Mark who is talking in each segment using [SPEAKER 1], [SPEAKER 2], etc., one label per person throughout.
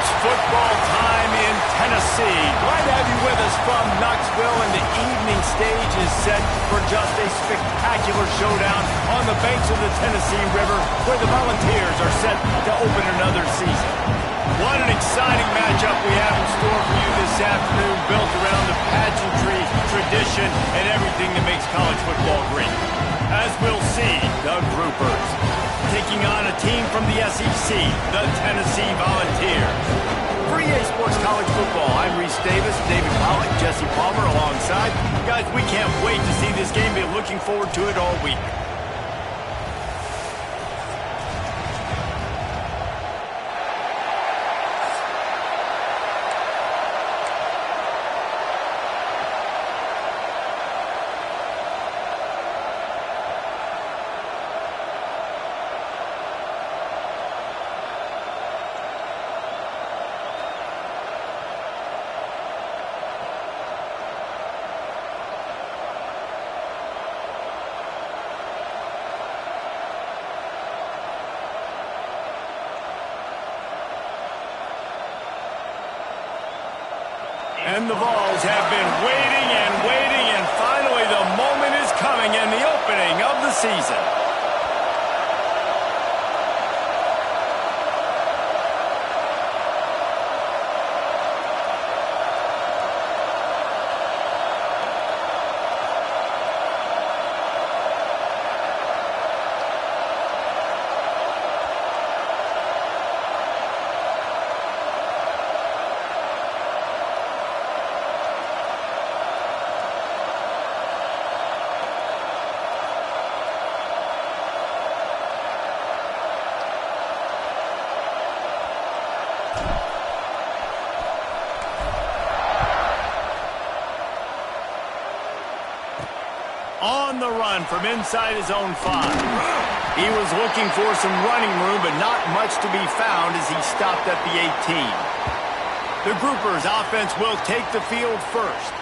[SPEAKER 1] It's football time in Tennessee. Glad to have you with us from Knoxville, and the evening stage is set for just a spectacular showdown on the banks of the Tennessee River, where the Volunteers are set to open another season. What an exciting matchup we have in store for you this afternoon, built around the pageantry, tradition, and everything that makes college football great. As we'll see, the Groupers taking on a team from the SEC, the Tennessee Volunteers. For EA Sports College Football, I'm Reese Davis, David Pollock, Jesse Palmer alongside. Guys, we can't wait to see this game. Been looking forward to it all week. And the Vols have been waiting and finally the moment is coming and the opening of the season. On the run from inside his own 5. He was looking for some running room, but not much to be found as he stopped at the 18. The Groupers' offense will take the field first,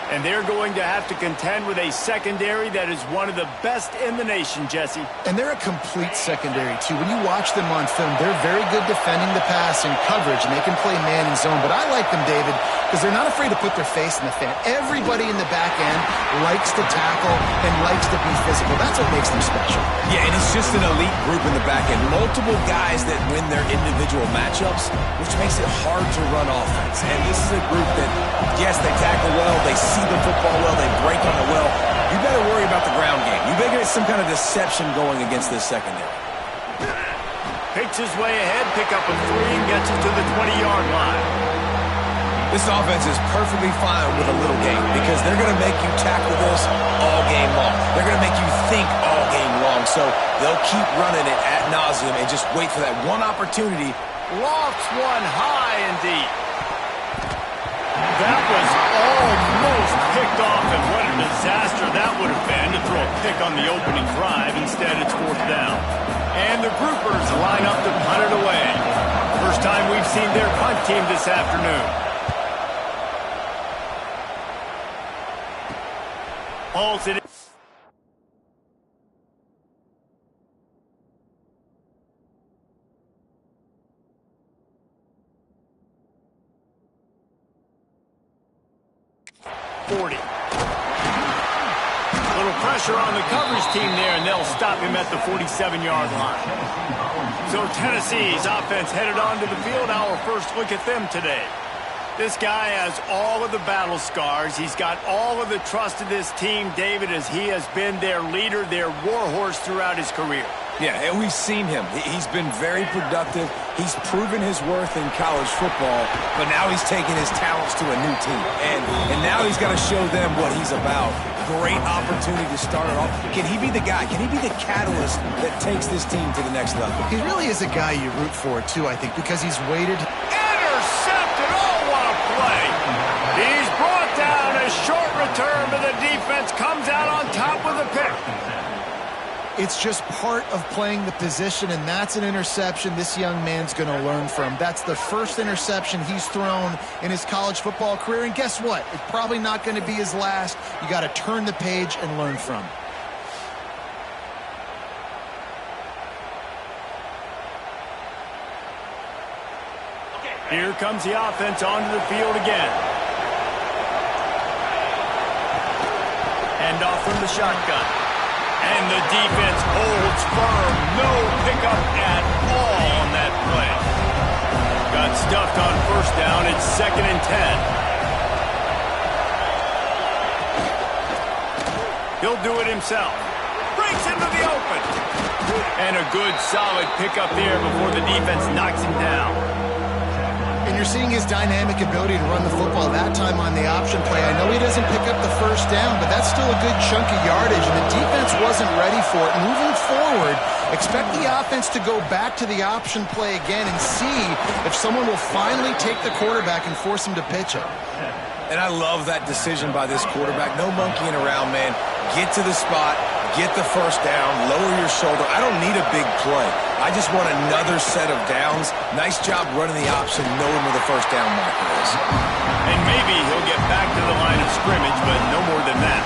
[SPEAKER 1] and they're going to have to contend with a secondary that is one of the best in the nation, Jesse.
[SPEAKER 2] And they're a complete secondary, too. When you watch them on film, they're very good defending the pass and coverage, and they can play man and zone. But I like them, David, because they're not afraid to put their face in the fan. Everybody in the back end likes to tackle and likes to be physical. That's what makes them special.
[SPEAKER 3] Yeah, and it's just an elite group in the back end. Multiple guys that win their individual matchups, which makes it hard to run offense. And this is a group that, yes, they tackle well, they see the football well, they break on it well. You better worry about the ground game. You better get some kind of deception going against this secondary.
[SPEAKER 1] Picks his way ahead, pick up a 3, and gets it to the 20-yard line.
[SPEAKER 3] This offense is perfectly fine with a little game because they're going to make you tackle this all game long. They're going to make you think all game long. So they'll keep running it ad nauseum and just wait for that one opportunity.
[SPEAKER 1] Lofts one high and deep. That was almost picked off, and what a disaster that would have been to throw a pick on the opening drive. Instead, it's 4th down. And the Groupers line up to punt it away. First time we've seen their punt team this afternoon. Hauls it. Little pressure on the coverage team there, and they'll stop him at the 47-yard line. So Tennessee's offense headed onto the field. Our first look at them today. This guy has all of the battle scars. He's got all of the trust of this team, David, as he has been their leader, their warhorse throughout his career.
[SPEAKER 3] Yeah, and we've seen him. He's been very productive. He's proven his worth in college football, but now he's taking his talents to a new team. And now he's got to show them what he's about. Great opportunity to start it off. Can he be the guy? Can he be the catalyst that takes this team to the next level?
[SPEAKER 2] He really is a guy you root for, too, I think, because he's waited.
[SPEAKER 1] Intercepted! Oh, what a play! He's brought down. A short return, but the defense comes out on top with a pick.
[SPEAKER 2] It's just part of playing the position, and that's an interception this young man's going to learn from. That's the first interception he's thrown in his college football career, and guess what? It's probably not going to be his last. You got to turn the page and learn from.
[SPEAKER 4] Okay,
[SPEAKER 1] Here comes the offense onto the field again. Hand off from the shotgun. And the defense holds firm. No pickup at all on that play. Got stuffed on first down. It's 2nd and 10. He'll do it himself. Breaks into the open. And a good, solid pickup there before the defense knocks him down.
[SPEAKER 2] And you're seeing his dynamic ability to run the football that time on the option play. I know he doesn't pick up the first down, but that's still a good chunk of yardage, and the defense wasn't ready for it. Moving forward, expect the offense to go back to the option play again and see if someone will finally take the quarterback and force him to pitch it.
[SPEAKER 3] And I love that decision by this quarterback. No monkeying around, man. Get to the spot, get the first down, lower your shoulder. I don't need a big play. I just want another set of downs. Nice job running the option, knowing where the first down marker is.
[SPEAKER 1] And maybe he'll get back to the line of scrimmage, but no more than that.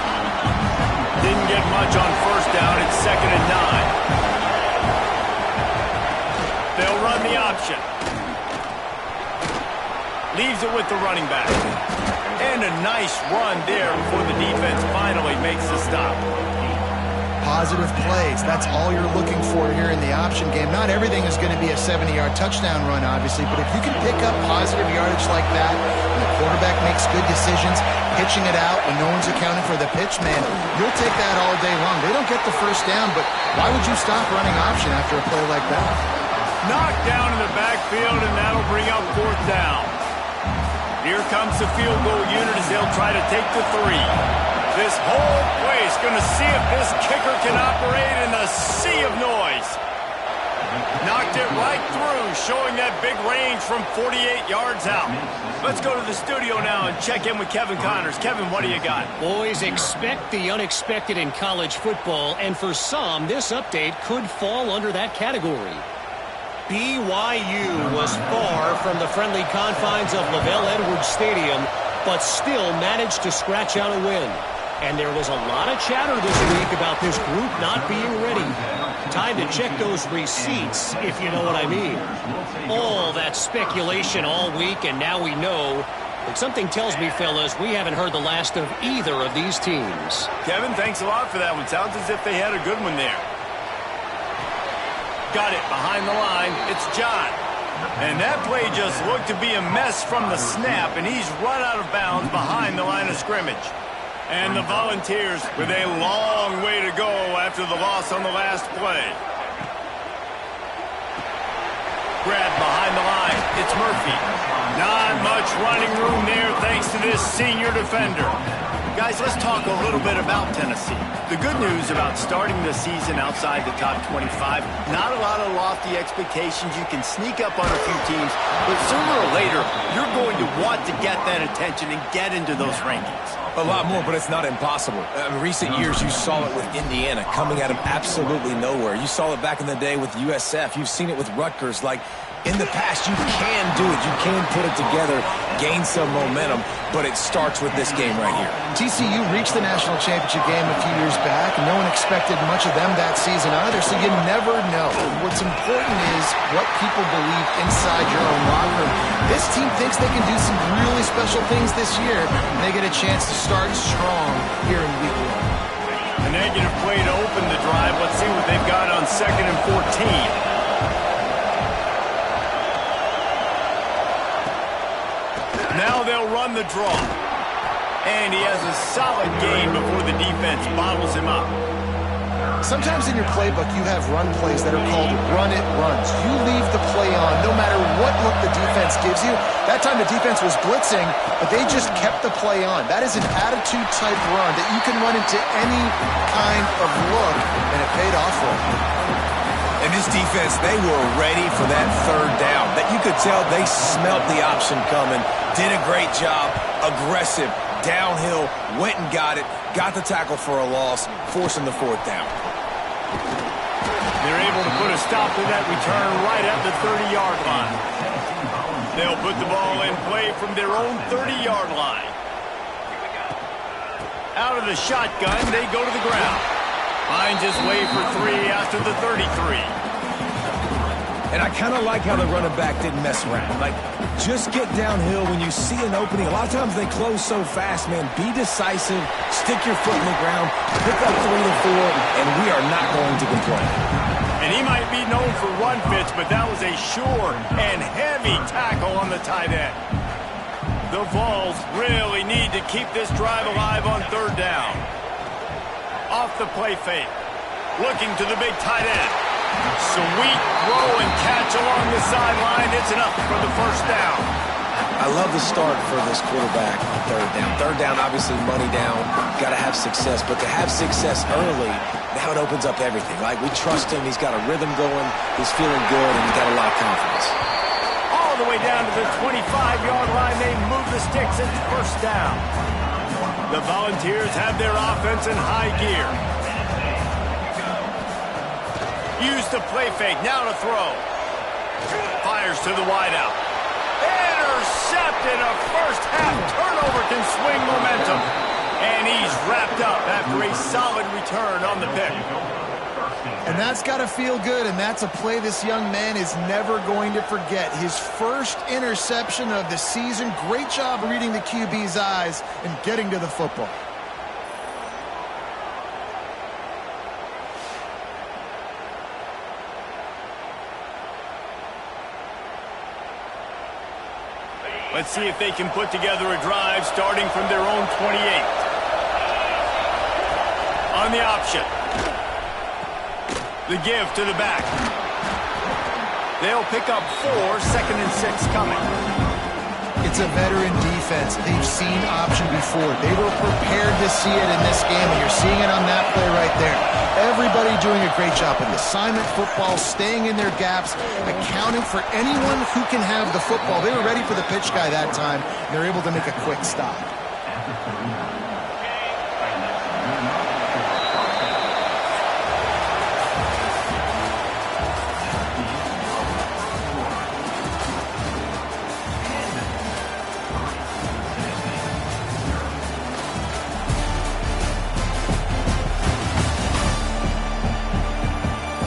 [SPEAKER 1] Didn't get much on first down. It's 2nd and 9. They'll run the option. Leaves it with the running back. And a nice run there before the defense finally makes the stop.
[SPEAKER 2] Positive plays. That's all you're looking for here in the option game. Not everything is going to be a 70-yard touchdown run, obviously, but if you can pick up positive yardage like that, and the quarterback makes good decisions, pitching it out when no one's accounting for the pitch, man, you'll take that all day long. They don't get the first down, but why would you stop running option after a play like that?
[SPEAKER 1] Knocked down in the backfield, and that'll bring up 4th down. Here comes the field goal unit as they'll try to take the 3. This whole place going to see if this kicker can operate in the sea of noise. Knocked it right through, showing that big range from 48 yards out. Let's go to the studio now and check in with Kevin Connors. Kevin, what do you got?
[SPEAKER 4] Boys, expect the unexpected in college football, and for some, this update could fall under that category. BYU was far from the friendly confines of LaVell Edwards Stadium, but still managed to scratch out a win. And there was a lot of chatter this week about this group not being ready. Time to check those receipts, if you know what I mean. All that speculation all week, and now we know. But something tells me, fellas, we haven't heard the last of either of these teams.
[SPEAKER 1] Kevin, thanks a lot for that one. Sounds as if they had a good one there. Got it behind the line. It's John. And that play just looked to be a mess from the snap, and he's run out of bounds behind the line of scrimmage. And the Volunteers with a long way to go after the loss on the last play. Grabbed behind the line. It's Murphy. Not much running room there thanks to this senior defender. Guys, let's talk a little bit about Tennessee. The good news about starting the season outside the top 25, not a lot of lofty expectations. You can sneak up on a few teams, but sooner or later, you're going to want to get that attention and get into those rankings.
[SPEAKER 3] A lot more, but it's not impossible. In recent years, you saw it with Indiana coming out of absolutely nowhere. You saw it back in the day with USF. You've seen it with Rutgers. Like, in the past, you can do it. You can put it together, gain some momentum, but it starts with this game right here.
[SPEAKER 2] TCU reached the national championship game a few years back, and no one expected much of them that season either, so you never know. What's important is what people believe inside your own locker room. This team thinks they can do some really special things this year, and they get a chance to start strong here in week 1.
[SPEAKER 1] A negative play to open the drive. Let's see what they've got on 2nd and 14. Now they'll run the draw. And he has a solid gain before the defense bottles him up.
[SPEAKER 2] Sometimes in your playbook, you have run plays that are called run-it runs. You leave the play on no matter what look the defense gives you. That time the defense was blitzing, but they just kept the play on. That is an attitude-type run that you can run into any kind of look, and it paid off for them.
[SPEAKER 3] And this defense, they were ready for that 3rd down. That you could tell they smelt the option coming, did a great job, aggressive, downhill, went and got it, got the tackle for a loss, forcing the 4th down.
[SPEAKER 1] They're able to put a stop to that return right at the 30-yard line. They'll put the ball in play from their own 30-yard line. Out of the shotgun, they go to the ground. Finds his way for 3 after the 33.
[SPEAKER 3] And I kind of like how the running back didn't mess around. Like, just get downhill when you see an opening. A lot of times they close so fast, man. Be decisive, stick your foot in the ground, pick up 3 to 4, and we are not going to complain.
[SPEAKER 1] And he might be known for run fits, but that was a sure and heavy tackle on the tight end. The Vols really need to keep this drive alive on 3rd down. Off the play fake. Looking to the big tight end. Sweet throw and catch along the sideline. It's enough for the 1st down.
[SPEAKER 3] I love the start for this quarterback on 3rd down. 3rd down, obviously money down. Got to have success. But to have success early, now it opens up everything. Like, we trust him. He's got a rhythm going. He's feeling good, and he's got a lot of confidence.
[SPEAKER 1] All the way down to the 25-yard line. They move the sticks. It's 1st down. The Volunteers have their offense in high gear. Use the play fake. Now to throw. Fires to the wideout. Intercepted. A first-half turnover can swing momentum. And he's wrapped up after a solid return on the pick.
[SPEAKER 2] And that's got to feel good, and that's a play this young man is never going to forget. His first interception of the season. Great job reading the QB's eyes and getting to the football.
[SPEAKER 1] Let's see if they can put together a drive starting from their own 28. On the option. The give to the back. They'll pick up 4, 2nd and 6 coming.
[SPEAKER 2] It's a veteran defense. They've seen option before. They were prepared to see it in this game, and you're seeing it on that play right there. Everybody doing a great job with the assignment football, staying in their gaps, accounting for anyone who can have the football. They were ready for the pitch guy that time, and they're able to make a quick stop.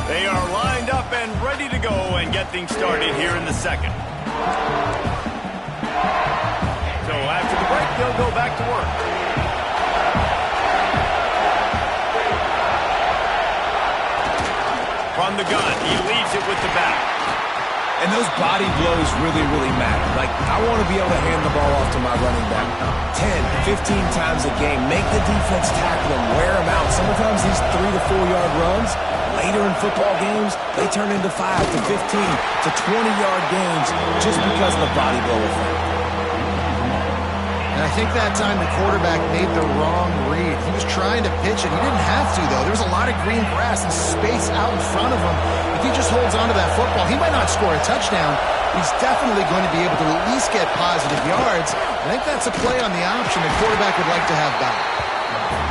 [SPEAKER 1] They are lined up and ready to go and get things started here in the 2nd. So after the break, they'll go back to work. From the gun, he leads it with the back.
[SPEAKER 3] And those body blows really, really matter. Like, I want to be able to hand the ball off to my running back 10, 15 times a game. Make the defense tackle him, wear him out. Sometimes these 3 to 4 yard runs, later in football games, they turn into 5 to 15 to 20-yard gains just because of the body blow effect.
[SPEAKER 2] And I think that time the quarterback made the wrong read. He was trying to pitch it. He didn't have to, though. There was a lot of green grass and space out in front of him. If he just holds on to that football, he might not score a touchdown. He's definitely going to be able to at least get positive yards. I think that's a play on the option the quarterback would like to have back.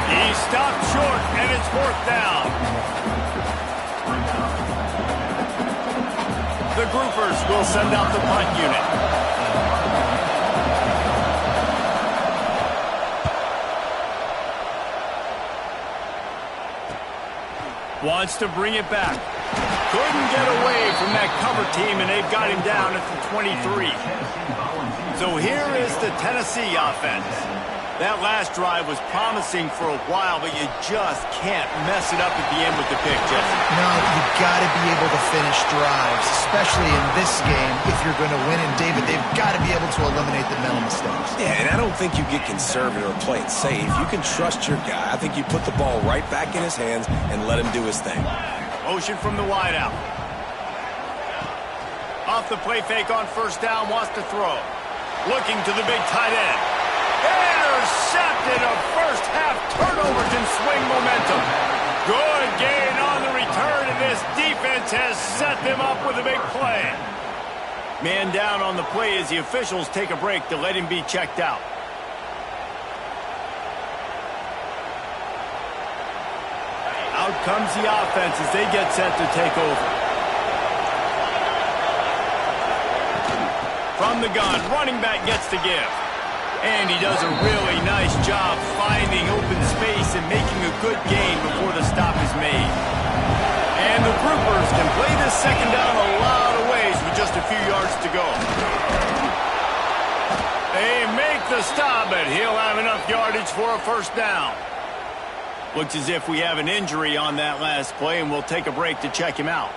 [SPEAKER 1] He stopped short, and it's 4th down. The Groupers will send out the punt unit. Wants to bring it back. Couldn't get away from that cover team, and they've got him down at the 23. So here is the Tennessee offense. That last drive was promising for a while, but you just can't mess it up at the end with the pick, Jesse.
[SPEAKER 2] No, you've got to be able to finish drives, especially in this game if you're going to win. And, David, they've got to be able to eliminate the mental mistakes.
[SPEAKER 3] Yeah, and I don't think you get conservative or play it safe. You can trust your guy. I think you put the ball right back in his hands and let him do his thing.
[SPEAKER 1] Motion from the wideout. Off the play fake on 1st down, wants to throw. Looking to the big tight end. Intercepted. A first-half turnover can swing momentum. Good gain on the return, and this defense has set them up with a big play. Man down on the play as the officials take a break to let him be checked out. Out comes the offense as they get set to take over. From the gun, running back gets the give. And he does a really nice job finding open space and making a good gain before the stop is made. And the Groupers can play this 2nd down a lot of ways. yards for a first down. Looks as if we have an injury on that last play, and we'll take a break to check him out.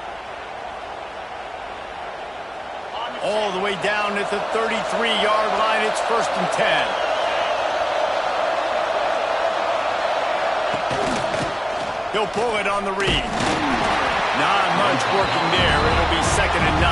[SPEAKER 1] All the way down at the 33-yard line. It's 1st and 10. He'll pull it on the read. Not much working there. It'll be 2nd and 9.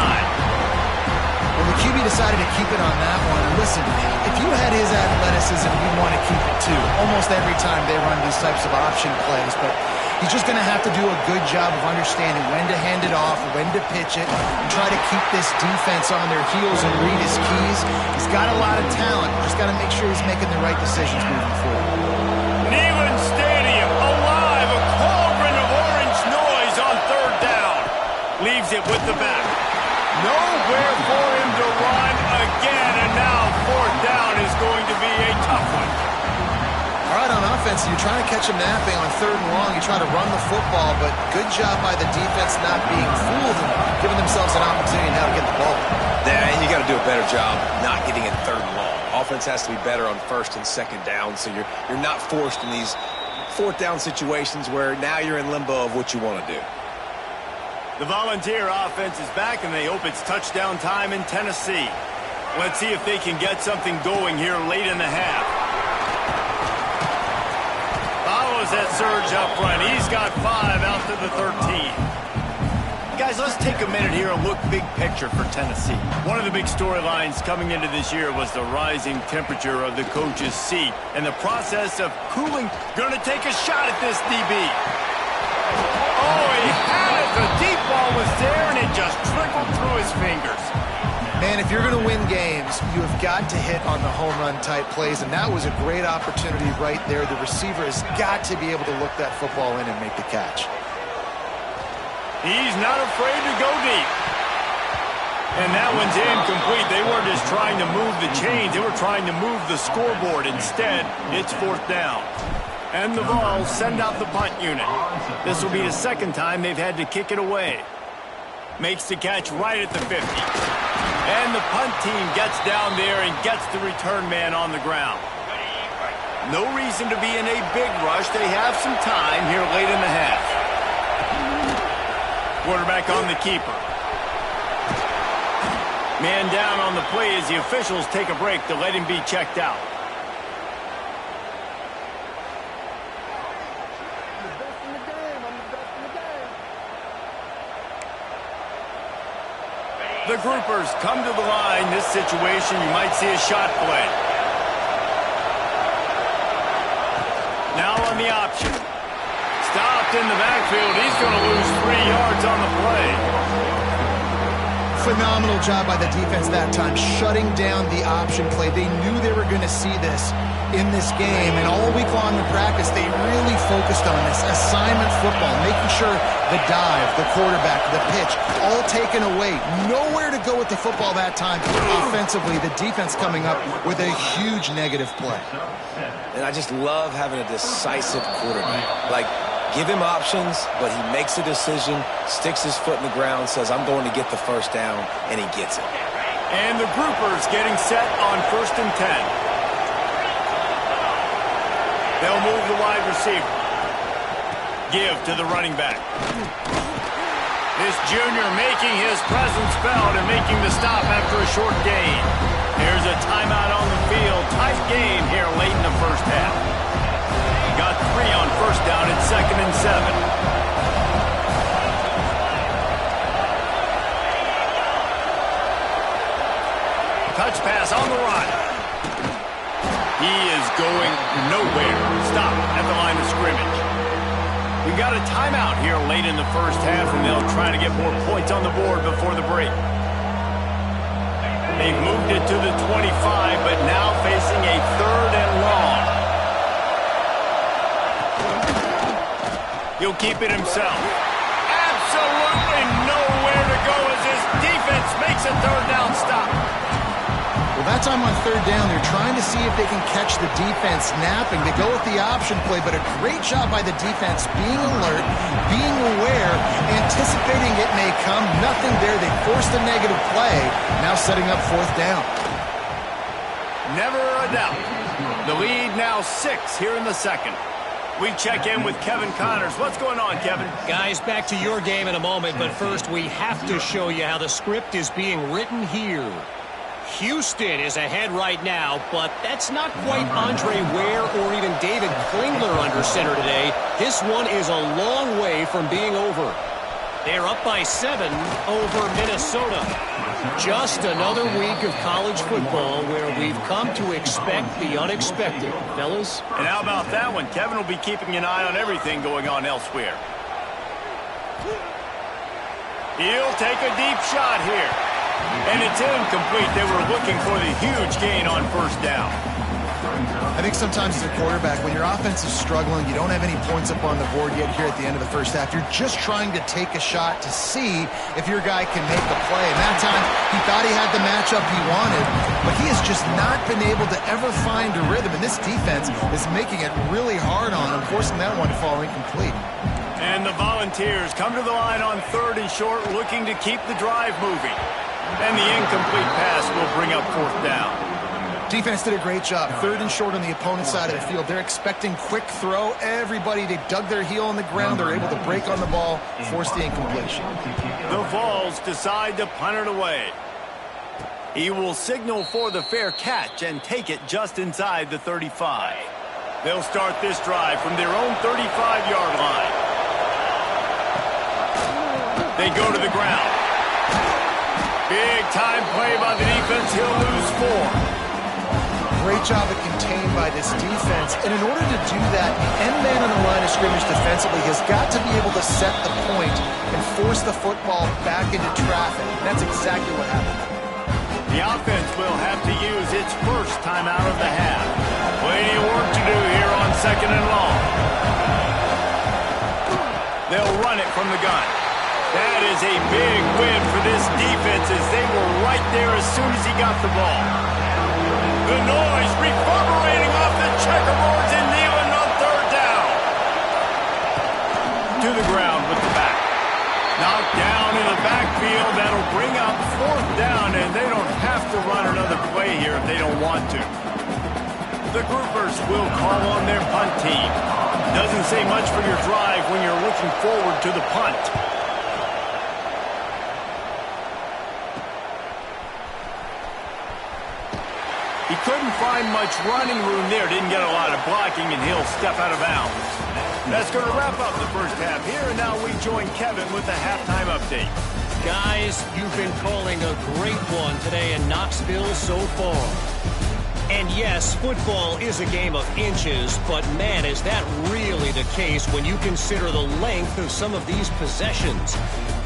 [SPEAKER 2] Well, the QB decided to keep it on that one. And listen, if you had his athleticism, you'd want to keep it too. Almost every time they run these types of option plays. But he's just going to have to do a good job of understanding when to hand it off, when to pitch it, and try to keep this defense on their heels and read his keys. He's got a lot of talent. Just got to make sure he's making the right decisions moving forward.
[SPEAKER 1] Neyland Stadium, alive, a cauldron of orange noise on 3rd down. Leaves it with the back. Nowhere for him to run again, and now 4th down is going to be a tough one.
[SPEAKER 2] All right, on offense, you're trying to catch him napping on 3rd and long. You try to run the football, but good job by the defense not being fooled and giving themselves an opportunity now to get the ball.
[SPEAKER 3] Yeah, you got to do a better job not getting it 3rd and long. Offense has to be better on 1st and 2nd down, so you're not forced in these 4th down situations where now you're in limbo of what you want to do.
[SPEAKER 1] The Volunteer offense is back, and they hope it's touchdown time in Tennessee. Let's see if they can get something going here late in the half. Follows that surge up front. He's got 5 out to the 13. Guys, let's take a minute here and look big picture for Tennessee. One of the big storylines coming into this year was the rising temperature of the coach's seat and the process of cooling. Going to take a shot at this DB. Oh, he had it. The deep ball was there, and it just trickled through his fingers.
[SPEAKER 2] Man, if you're going to win games, you have got to hit on the home run type plays, and that was a great opportunity right there. The receiver has got to be able to look that football in and make the catch.
[SPEAKER 1] He's not afraid to go deep. And that one's incomplete. They weren't just trying to move the chains. They were trying to move the scoreboard. Instead, it's 4th down. And the Vols send out the punt unit. This will be the 2nd time they've had to kick it away. Makes the catch right at the 50. And the punt team gets down there and gets the return man on the ground. No reason to be in a big rush. They have some time here late in the half. Quarterback on the keeper. Man down on the play as the officials take a break to let him be checked out. The groupers come to the line. This situation, you might see a shot play. Now on the option. Stopped in the backfield. He's going to lose 3 yards on the play.
[SPEAKER 2] Phenomenal job by the defense that time, shutting down the option play. They knew they were going to see this in this game, and all week long in practice, they really focused on this assignment football, making sure the dive, the quarterback, the pitch, all taken away. Nowhere to go with the football that time. Offensively, the defense coming up with a huge negative play.
[SPEAKER 3] And I just love having a decisive quarterback. Like, give him options, but he makes a decision, sticks his foot in the ground, says, I'm going to get the first down, and he gets it.
[SPEAKER 1] And the groupers getting set on 1st and 10. They'll move the wide receiver. Give to the running back. This junior making his presence felt and making the stop after a short gain. There's a timeout on the field. Tight game here late in the first half. Got 3 on 1st down at 2nd and 7. Touch pass on the run. He is going nowhere. Stop at the line of scrimmage. We got a timeout here late in the first half, and they'll try to get more points on the board before the break. They've moved it to the 25, but now facing a 3rd and long. He'll keep it himself. Absolutely nowhere to go as his defense makes a 3rd down stop.
[SPEAKER 2] Well, that time on 3rd down, they're trying to see if they can catch the defense napping. They go with the option play, but a great job by the defense being alert, being aware, anticipating it may come. Nothing there. They forced a negative play, now setting up 4th down.
[SPEAKER 1] Never a doubt. The lead now 6 here in the second. We check in with Kevin Connors. What's going on, Kevin?
[SPEAKER 4] Guys, back to your game in a moment, but first we have to show you how the script is being written here. Houston is ahead right now, but that's not quite Andre Ware or even David Klingler under center today. This one is a long way from being over. They're up by 7 over Minnesota. Just another week of college football where we've come to expect the unexpected, fellas.
[SPEAKER 1] And how about that one? Kevin will be keeping an eye on everything going on elsewhere. He'll take a deep shot here. And it's incomplete. They were looking for the huge gain on first down.
[SPEAKER 2] I think sometimes as a quarterback, when your offense is struggling, you don't have any points up on the board yet here at the end of the first half. You're just trying to take a shot to see if your guy can make a play. And that time, he thought he had the matchup he wanted, but he has just not been able to ever find a rhythm. And this defense is making it really hard on him, forcing that one to fall incomplete.
[SPEAKER 1] And the Volunteers come to the line on 3rd and short, looking to keep the drive moving. And the incomplete pass will bring up 4th down.
[SPEAKER 2] Defense did a great job. 3rd and short on the opponent's side of the field. They're expecting quick throw. Everybody, they dug their heel on the ground. They're able to break on the ball, force the incompletion.
[SPEAKER 1] The Vols decide to punt it away. He will signal for the fair catch and take it just inside the 35. They'll start this drive from their own 35-yard line. They go to the ground. Big time play by the defense. He'll lose 4.
[SPEAKER 2] Great job of contained by this defense. And in order to do that, the end man on the line of scrimmage defensively has got to be able to set the point and force the football back into traffic. And that's exactly what happened.
[SPEAKER 1] The offense will have to use its first time out of the half. Plenty of work to do here on 2nd and long. They'll run it from the gun. That is a big win for this defense as they were right there as soon as he got the ball. The noise reverberating off the checkerboards and kneeling on 3rd down. To the ground with the back. Knocked down in the backfield. That'll bring up 4th down, and they don't have to run another play here if they don't want to. The groupers will call on their punt team. Doesn't say much for your drive when you're looking forward to the punt. He couldn't find much running room there. Didn't get a lot of blocking, and he'll step out of bounds. That's going to wrap up the first half here, and now we join Kevin with the halftime update.
[SPEAKER 4] Guys, you've been calling a great one today in Knoxville so far. And yes, football is a game of inches, but man, is that really the case when you consider the length of some of these possessions.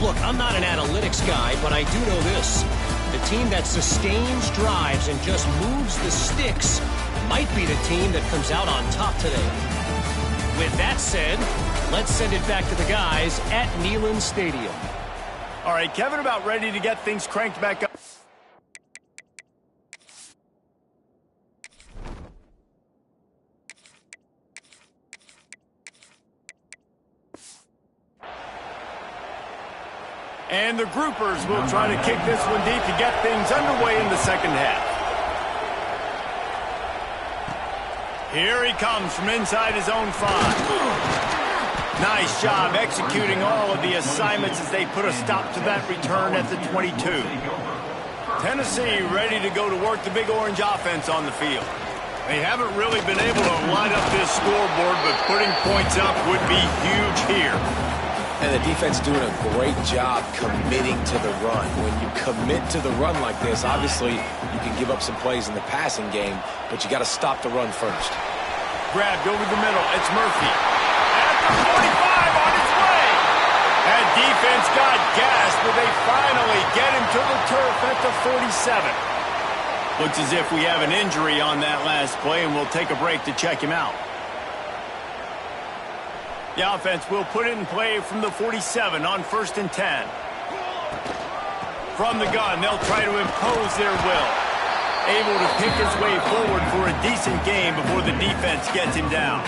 [SPEAKER 4] Look, I'm not an analytics guy, but I do know this. The team that sustains drives and just moves the sticks might be the team that comes out on top today. With that said, let's send it back to the guys at Neyland Stadium.
[SPEAKER 1] All right, Kevin, about ready to get things cranked back up. And the groupers will try to kick this one deep to get things underway in the second half. Here he comes from inside his own 5. Nice job executing all of the assignments as they put a stop to that return at the 22. Tennessee ready to go to work the Big Orange offense on the field. They haven't really been able to light up this scoreboard, but putting points up would be huge here.
[SPEAKER 3] And the defense doing a great job committing to the run. When you commit to the run like this, obviously you can give up some plays in the passing game, but you got to stop the run first.
[SPEAKER 1] Grabbed over the middle. It's Murphy. At the 45 on his way. That defense got gassed, but they finally get him to the turf at the 47. Looks as if we have an injury on that last play, and we'll take a break to check him out. The offense will put it in play from the 47 on 1st and 10. From the gun, they'll try to impose their will. Able to pick his way forward for a decent game before the defense gets him down.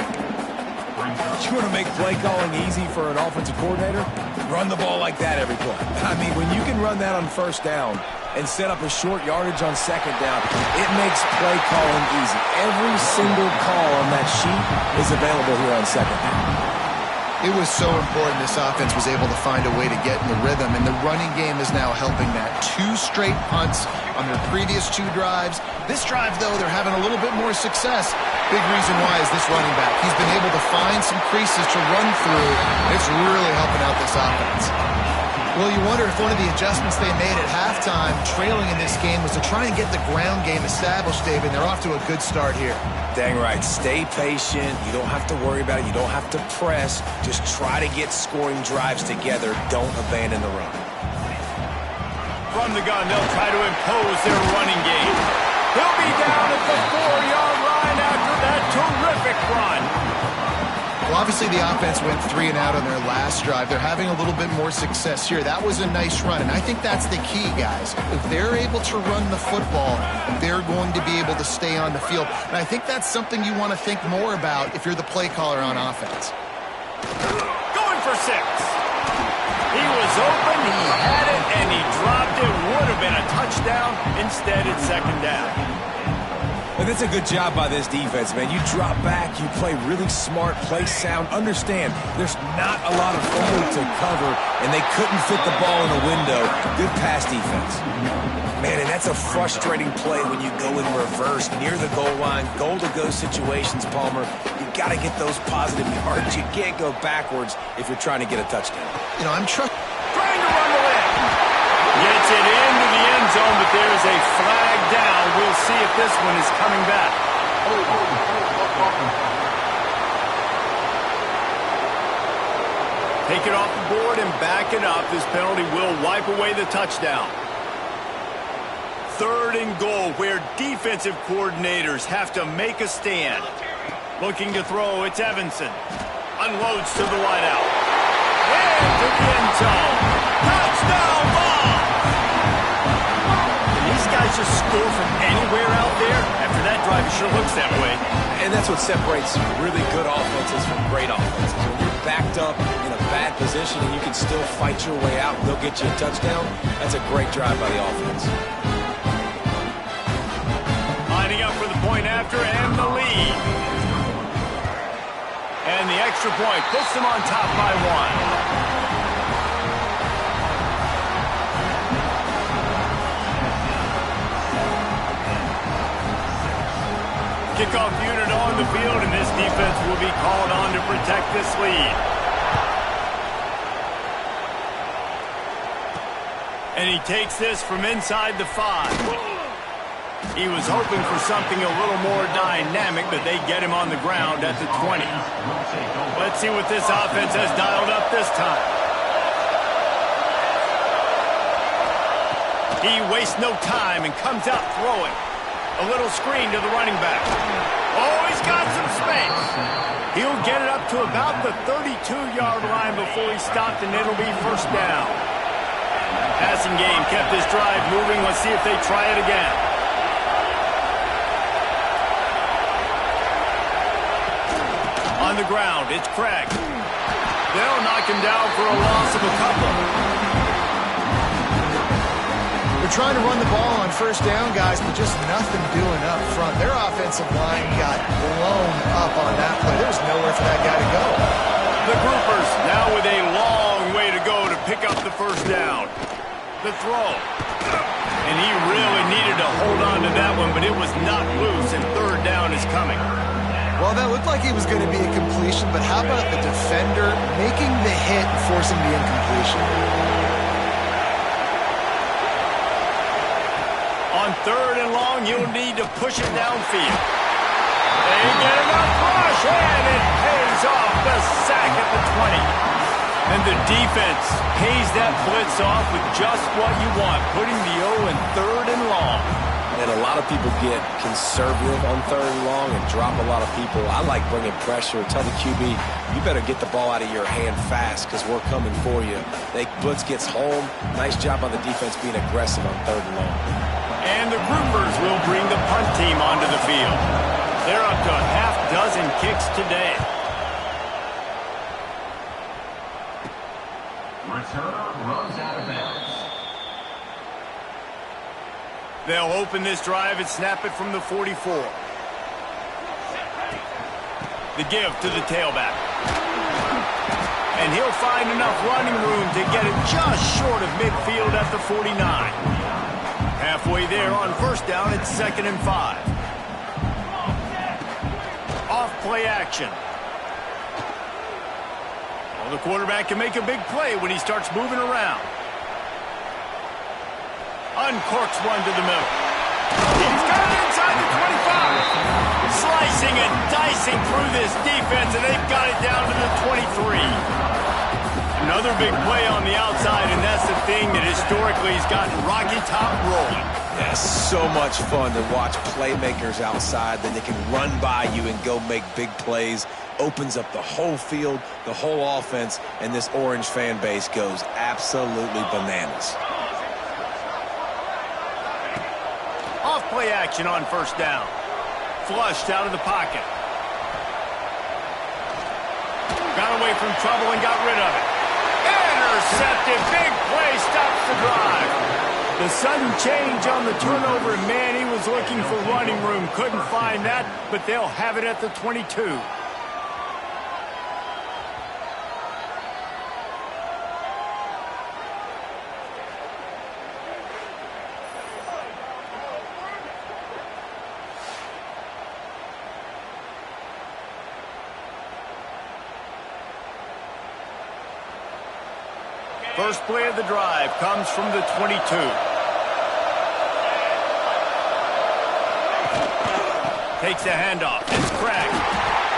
[SPEAKER 3] You want to make play calling easy for an offensive coordinator? Run the ball like that every play. I mean, when you can run that on first down and set up a short yardage on second down, it makes play calling easy. Every single call on that sheet is available here on second down.
[SPEAKER 2] It was so important this offense was able to find a way to get in the rhythm, and the running game is now helping that. 2 straight punts on their previous 2 drives. This drive, though, they're having a little bit more success. Big reason why is this running back. He's been able to find some creases to run through. It's really helping out this offense. Well, you wonder if one of the adjustments they made at halftime, trailing in this game, was to try and get the ground game established, David. They're off to a good start here.
[SPEAKER 3] Dang right. Stay patient. You don't have to worry about it. You don't have to press. Just try to get scoring drives together. Don't abandon the run.
[SPEAKER 1] From the gun, they'll try to impose their running game. He'll be down at the 4-yard line after that terrific run.
[SPEAKER 2] Well, obviously the offense went 3 and out on their last drive. They're having a little bit more success here. That was a nice run, and I think that's the key, guys. If they're able to run the football, they're going to be able to stay on the field. And I think that's something you want to think more about if you're the play caller on offense.
[SPEAKER 1] Going for 6. He was open, he had it, and he dropped it. Would have been a touchdown. Instead, it's second down.
[SPEAKER 3] And that's a good job by this defense, man. You drop back, you play really smart, play sound. Understand, there's not a lot of room to cover, and they couldn't fit the ball in the window. Good pass defense. Man, and that's a frustrating play when you go in reverse near the goal line, goal-to-go situations, Palmer. You got to get those positive yards. You can't go backwards if you're trying to get a touchdown.
[SPEAKER 2] You know, I'm trying
[SPEAKER 1] to run the leg. Gets it into the end zone, but there is a flag down. We'll see if this one is coming back. Take it off the board and back it up. This penalty will wipe away the touchdown. 3rd and goal, where defensive coordinators have to make a stand. Looking to throw, it's Evanson. Unloads to the wideout. And to the end zone. Touchdown ball! These guys just score from anywhere out there. After that drive, it sure looks that way.
[SPEAKER 3] And that's what separates really good offenses from great offenses. When you're backed up in a bad position and you can still fight your way out and they'll get you a touchdown, that's a great drive by the offense.
[SPEAKER 1] Lining up for the point after and the lead. And the extra point puts them on top by 1. Kickoff unit on the field, and this defense will be called on to protect this lead. And he takes this from inside the 5. He was hoping for something a little more dynamic, but they get him on the ground at the 20. Let's see what this offense has dialed up this time. He wastes no time and comes out throwing. A little screen to the running back. Oh, he's got some space. He'll get it up to about the 32-yard line before he stopped, and it'll be first down. Passing game kept this drive moving. Let's see if they try it again. On the ground, it's Craig. They'll knock him down for a loss of a couple.
[SPEAKER 2] They're trying to run the ball on first down, guys, but just nothing doing up front. Their offensive line got blown up on that play. There was nowhere for that guy to go.
[SPEAKER 1] The Groupers now with a long way to go to pick up the first down. The throw. And he really needed to hold on to that one, but it was not loose, and 3rd down is coming.
[SPEAKER 2] Well, that looked like it was going to be a completion, but how about the defender making the hit and forcing the incompletion?
[SPEAKER 1] On 3rd and long, you'll need to push it downfield. They get enough rush, and it pays off the sack at the 20. And the defense pays that blitz off with just what you want, putting the O in 3rd and long.
[SPEAKER 3] And a lot of people get conservative on 3rd and long and drop a lot of people. I like bringing pressure. Tell the QB, you better get the ball out of your hand fast because we're coming for you. Blitz gets home. Nice job on the defense being aggressive on 3rd and long.
[SPEAKER 1] And the Groupers will bring the punt team onto the field. They're up to a half dozen kicks today.
[SPEAKER 5] Returner runs out of bounds.
[SPEAKER 1] They'll open this drive and snap it from the 44. The give to the tailback. And he'll find enough running room to get it just short of midfield at the 49. Halfway there on first down, it's 2nd and 5. Off play action. Well, the quarterback can make a big play when he starts moving around. Uncorks one to the middle. He's got it inside the 25. Slicing and dicing through this defense, and they've got it down to the 23. Another big play on the outside, and that's the thing that historically has gotten Rocky Top rolling.
[SPEAKER 3] Yeah, so much fun to watch playmakers outside that they can run by you and go make big plays. Opens up the whole field, the whole offense, and this Orange fan base goes absolutely bananas.
[SPEAKER 1] Off play action on first down. Flushed out of the pocket. Got away from trouble and got rid of it. Intercepted. Big play stops the drive. The sudden change on the turnover, and man, he was looking for running room. Couldn't find that, but they'll have it at the 22. First play of the drive comes from the 22. Takes the handoff. It's cracked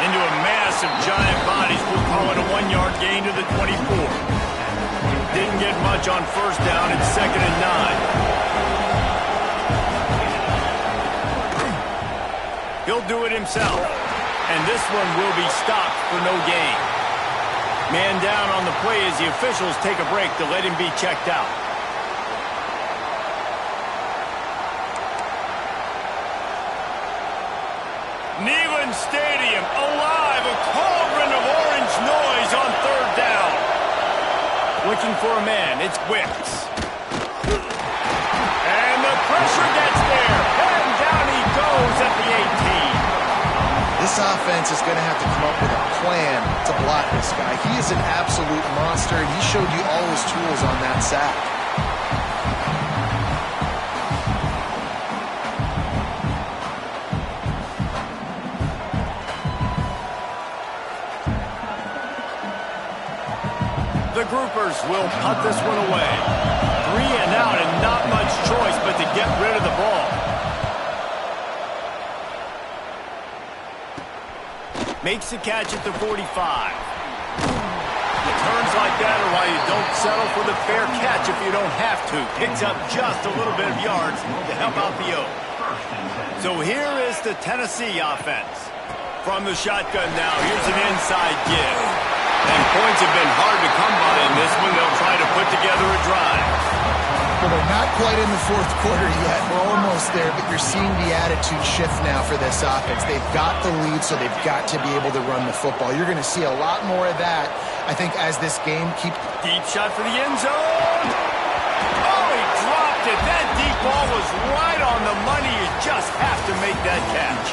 [SPEAKER 1] into a mass of giant bodies. We'll call it a 1-yard gain to the 24. Didn't get much on first down. It's 2nd and 9. He'll do it himself. And this one will be stopped for no gain. Man down on the play as the officials take a break to let him be checked out. Neyland Stadium alive, a cauldron of orange noise on third down. Looking for a man, it's Wicks. And the pressure gets there, and down he goes at the 18.
[SPEAKER 2] This offense is going to have to come up with a plan to block this guy. He is an absolute monster, and he showed you all his tools on that sack.
[SPEAKER 1] The groupers will punt this one away. 3 and out, and not much choice but to get rid of the ball. Makes the catch at the 45. Returns like that are why you don't settle for the fair catch if you don't have to. Picks up just a little bit of yards to help out the O. So here is the Tennessee offense. From the shotgun now, here's an inside give. And points have been hard to come by in this one. They'll try to put together a drive.
[SPEAKER 2] Well, they're not quite in the fourth quarter yet. We're almost there, but you're seeing the attitude shift now for this offense. They've got the lead, so they've got to be able to run the football. You're going to see a lot more of that, I think, as this game keeps...
[SPEAKER 1] Deep shot for the end zone. Oh, he dropped it. That deep ball was right on the money. You just have to make that catch.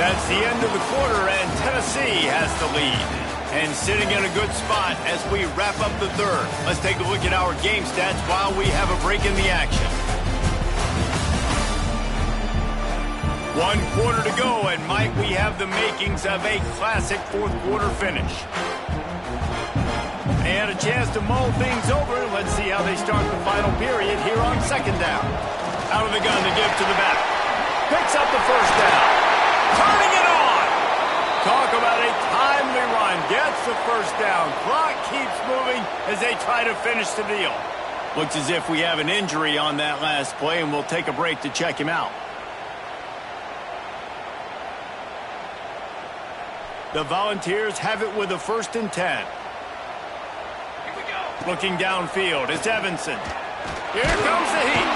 [SPEAKER 1] That's the end of the quarter, and Tennessee has the lead. And sitting in a good spot as we wrap up the third. Let's take a look at our game stats while we have a break in the action. 1 quarter to go, and might we have the makings of a classic fourth quarter finish. They had a chance to mull things over. Let's see how they start the final period here on second down. Out of the gun to give to the back. Picks up the first down. Turning it on. Talk about a timely run. Gets the first down. Clock keeps moving as they try to finish the deal. Looks as if we have an injury on that last play, and we'll take a break to check him out. The Volunteers have it with a 1st and 10. Looking downfield, it's Evanson. Here comes the heat.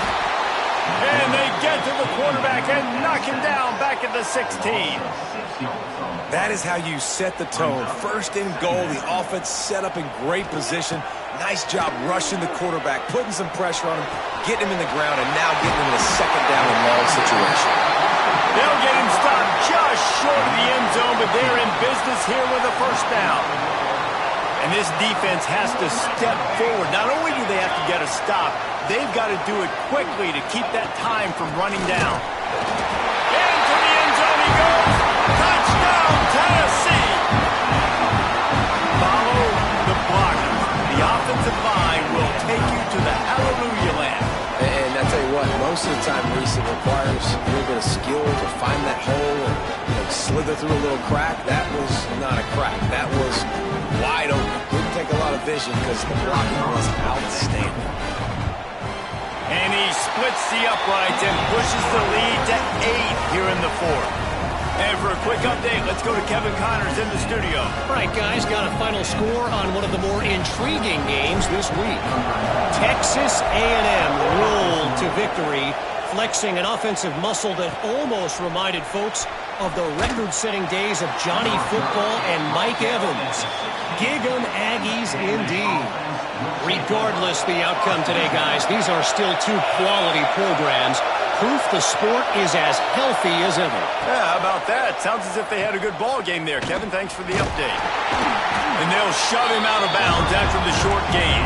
[SPEAKER 1] And they get to the quarterback and knock him down back at the 16.
[SPEAKER 3] That is how you set the tone. First and goal, the offense set up in great position. Nice job rushing the quarterback, putting some pressure on him, getting him in the ground, and now getting him in a second down and long situation.
[SPEAKER 1] They'll get him stopped just short of the end zone, but they're in business here with a first down. And this defense has to step forward. Not only do they have to get a stop, they've got to do it quickly to keep that time from running down. Into the end zone he goes. Touchdown, Tennessee! Follow the blockers. The offensive line will take you to the hallelujah land.
[SPEAKER 3] And I tell you what, most of the time, Reese, it requires a little bit of skill to find that hole and slither through a little crack. That was not a crack. That was wide open. Didn't take a lot of vision because the blocking was outstanding.
[SPEAKER 1] And he splits the uprights and pushes the lead to 8 here in the fourth. And for a quick update, let's go to Kevin Connors in the studio.
[SPEAKER 4] All right, guys, got a final score on one of the more intriguing games this week. Texas A&M rolled to victory, flexing an offensive muscle that almost reminded folks of the record-setting days of Johnny Football and Mike Evans. Gig 'em Aggies indeed. Regardless the outcome today, guys, these are still two quality programs. Proof the sport is as healthy as ever.
[SPEAKER 1] Yeah, how about that? Sounds as if they had a good ball game there. Kevin, thanks for the update. And they'll shove him out of bounds after the short gain.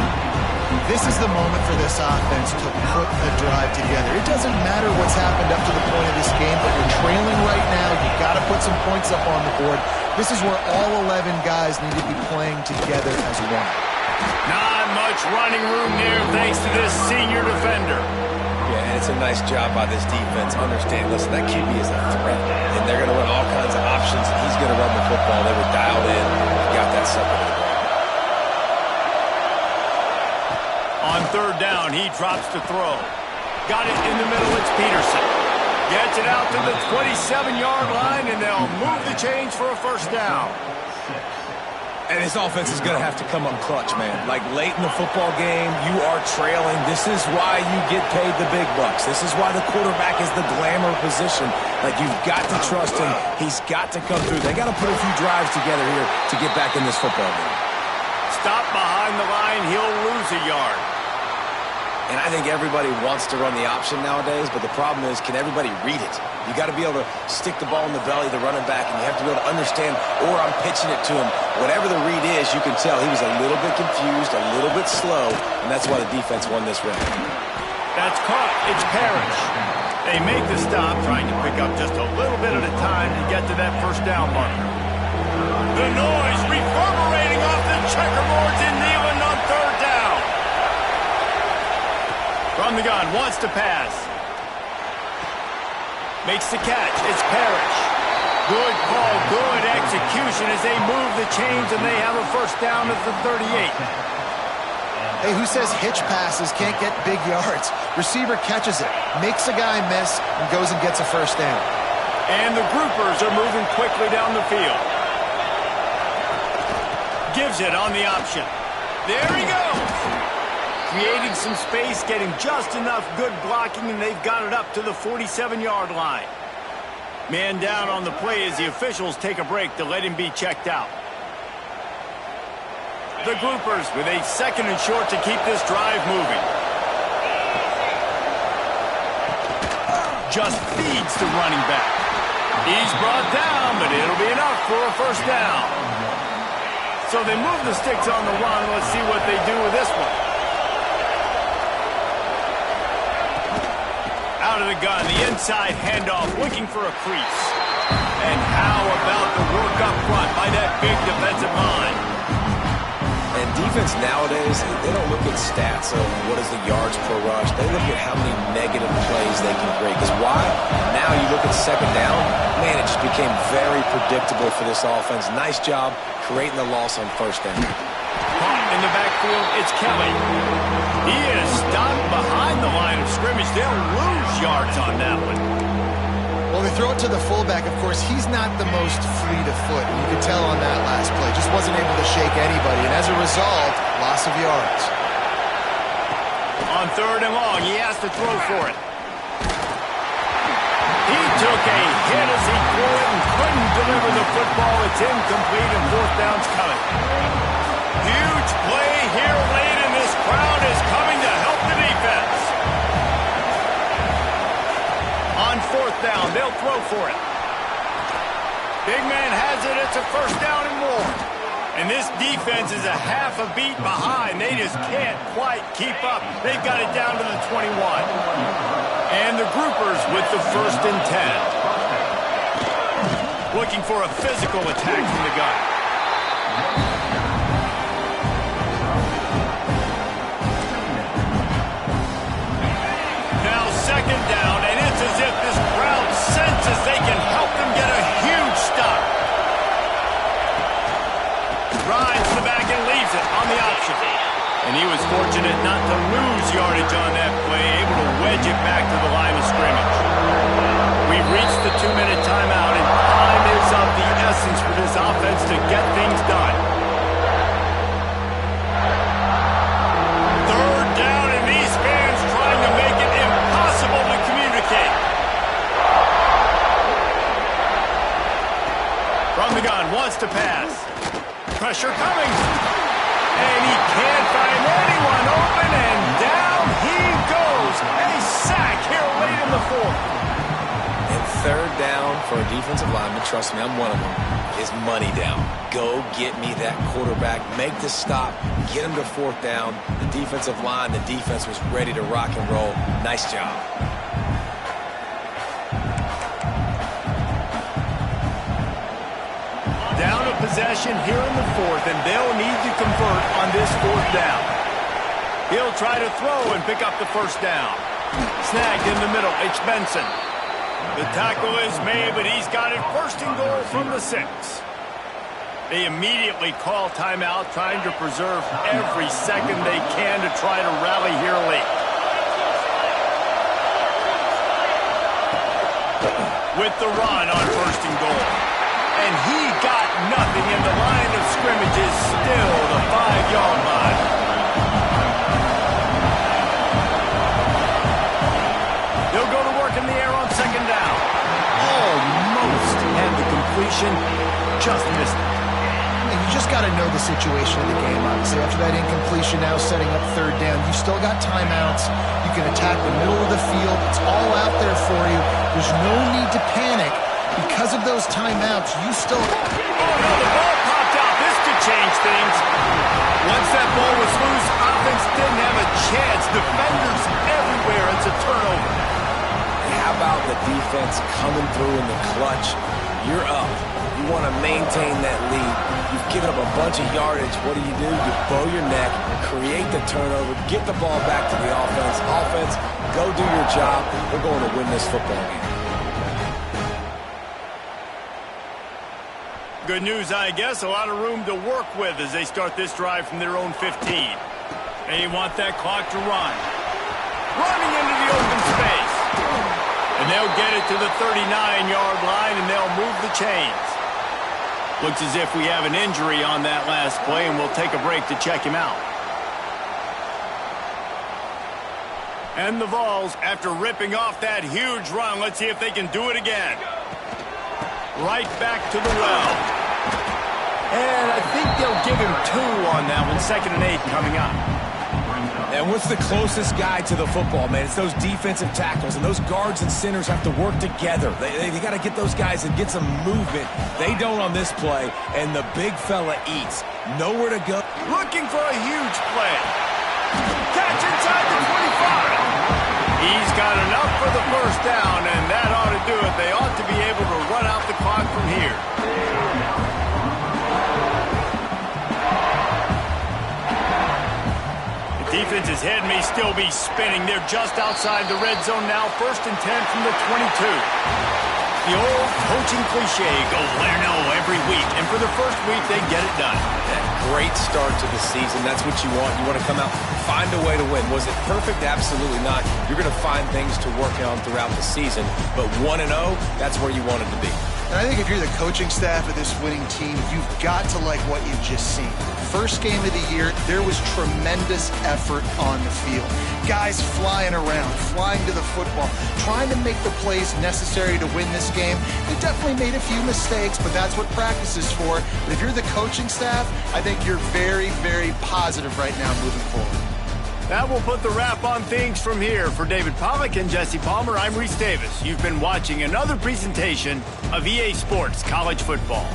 [SPEAKER 2] This is the moment for this offense to put a drive together. It doesn't matter what's happened up to the point of this game, but you're trailing right now. You've got to put some points up on the board. This is where all 11 guys need to be playing together as one.
[SPEAKER 1] Not much running room there thanks to this senior defender.
[SPEAKER 3] Yeah, and it's a nice job by this defense. Understand, listen, that QB is a threat, and they're going to run all kinds of options. He's going to run the football. They were dialed in and got that sucker to the ground.
[SPEAKER 1] On third down, he drops to throw. Got it in the middle, it's Peterson. Gets it out to the 27-yard line, and they'll move the chains for a first down.
[SPEAKER 3] And this offense is going to have to come up clutch, man. Like late in the football game, you are trailing. This is why you get paid the big bucks. This is why the quarterback is the glamour position. Like, you've got to trust him. He's got to come through. They got to put a few drives together here to get back in this football game.
[SPEAKER 1] Stop behind the line, he'll lose a yard.
[SPEAKER 3] And I think everybody wants to run the option nowadays, but the problem is, can everybody read it? You got to be able to stick the ball in the belly of the running back, and you have to be able to understand, or I'm pitching it to him. Whatever the read is, you can tell he was a little bit confused, a little bit slow, and that's why the defense won this round.
[SPEAKER 1] That's caught. It's Parrish. They make the stop, trying to pick up just a little bit at a time to get to that first down marker. The noise reverberating off the checkerboards in Neyland on third down. From the gun, wants to pass. Makes the catch. It's Parrish. Good call, good execution as they move the chains, and they have a first down at the 38.
[SPEAKER 2] Hey, who says hitch passes can't get big yards? Receiver catches it, makes a guy miss, and goes and gets a first down.
[SPEAKER 1] And the groupers are moving quickly down the field. Gives it on the option. There he goes. Creating some space, getting just enough good blocking, and they've got it up to the 47-yard line. Man down on the play as the officials take a break to let him be checked out. The groupers with a second and short to keep this drive moving. Just feeds the running back. He's brought down, but it'll be enough for a first down. So they move the sticks on the run. Let's see what they do with this one. Out of the gun, the inside handoff, looking for a crease. And how about the work up front by that big defensive line?
[SPEAKER 3] And defense nowadays, they don't look at stats of what is the yards per rush. They look at how many negative plays they can create. Because why? Now you look at second down, man, it just became very predictable for this offense. Nice job creating the loss on first down.
[SPEAKER 1] Caught in the backfield, it's Kelly. He is stopped behind the line of scrimmage. They'll lose yards on that one.
[SPEAKER 2] Well, they throw it to the fullback. Of course, he's not the most fleet of foot. And you could tell on that last play. Just wasn't able to shake anybody. And as a result, loss of yards.
[SPEAKER 1] On third and long, he has to throw for it. He took a hit as he threw it and couldn't deliver the football. It's incomplete and fourth down's coming. Huge play here late, and this crowd is coming to help the defense. On fourth down, they'll throw for it. Big man has it. It's a first down and more. And this defense is a half a beat behind. They just can't quite keep up. They've got it down to the 21. And the groupers with the 1st and 10. Looking for a physical attack from the gun. Now second down, and it's as if this crowd senses they can help them get a huge stop. Rides to the back and leaves it on the option. And he was fortunate not to lose yardage on that play, able to wedge it back to the line of scrimmage. We've reached the 2-minute timeout, and time is of the essence for this offense to get things done. Third down, and these fans trying to make it impossible to communicate. From the gun, wants to pass. Pressure coming. And he can't find anyone open, and down he goes. A sack here late in the fourth.
[SPEAKER 3] And third down for a defensive lineman, trust me, I'm one of them, is money down. Go get me that quarterback. Make the stop. Get him to fourth down. The defensive line, the defense was ready to rock and roll. Nice job.
[SPEAKER 1] Down a possession here in the fourth, and they'll need to convert on this fourth down. He'll try to throw and pick up the first down. Snagged in the middle, it's Benson. The tackle is made, but he's got it first and goal from the 6. They immediately call timeout, trying to preserve every second they can to try to rally here late. With the run on first and goal. And he got nothing, and the line of scrimmage is still the 5-yard line. They'll go to work in the air on second down. Almost had the completion, just missed it.
[SPEAKER 2] And you just got to know the situation of the game, obviously. After that incompletion, now setting up third down, you still got timeouts. You can attack the middle of the field. It's all out there for you. There's no need to panic. Because of those timeouts, you still...
[SPEAKER 1] Oh, no, the ball popped out. This could change things. Once that ball was loose, offense didn't have a chance. Defenders everywhere. It's a turnover.
[SPEAKER 3] How about the defense coming through in the clutch? You're up. You want to maintain that lead. You've given up a bunch of yardage. What do? You bow your neck, create the turnover, get the ball back to the offense. Offense, go do your job. We're going to win this football game.
[SPEAKER 1] Good news, I guess. A lot of room to work with as they start this drive from their own 15. They want that clock to run. Running into the open space. And they'll get it to the 39-yard line, and they'll move the chains. Looks as if we have an injury on that last play, and we'll take a break to check him out. And the Vols, after ripping off that huge run, let's see if they can do it again. Right back to the well. And I think they'll give him 2 on that one. 2nd and 8 coming up.
[SPEAKER 3] And what's the closest guy to the football, man? It's those defensive tackles, and those guards and centers have to work together. They got to get those guys and get some movement. They don't on this play, and the big fella eats. Nowhere to go.
[SPEAKER 1] Looking for a huge play. Catch inside the 25. He's got enough for the first down, and that ought to do it. They ought to be able to run out the clock from here. The defense's head may still be spinning. They're just outside the red zone now. 1st and 10 from the 22. The old coaching cliche, go win or no every week. And for the first week, they get it done.
[SPEAKER 3] Great start to the season. That's what you want. You want to come out, find a way to win. Was it perfect? Absolutely not. You're going to find things to work on throughout the season. But 1-0, that's where you want it to be.
[SPEAKER 2] And I think if you're the coaching staff of this winning team, you've got to like what you've just seen. First game of the year, there was tremendous effort on the field. Guys flying around, flying to the football, trying to make the plays necessary to win this game. They definitely made a few mistakes, but that's what practice is for. But if you're the coaching staff, I think you're very, very positive right now moving forward.
[SPEAKER 1] That will put the wrap on things from here. For David Pollack and Jesse Palmer, I'm Reese Davis. You've been watching another presentation of EA Sports College Football.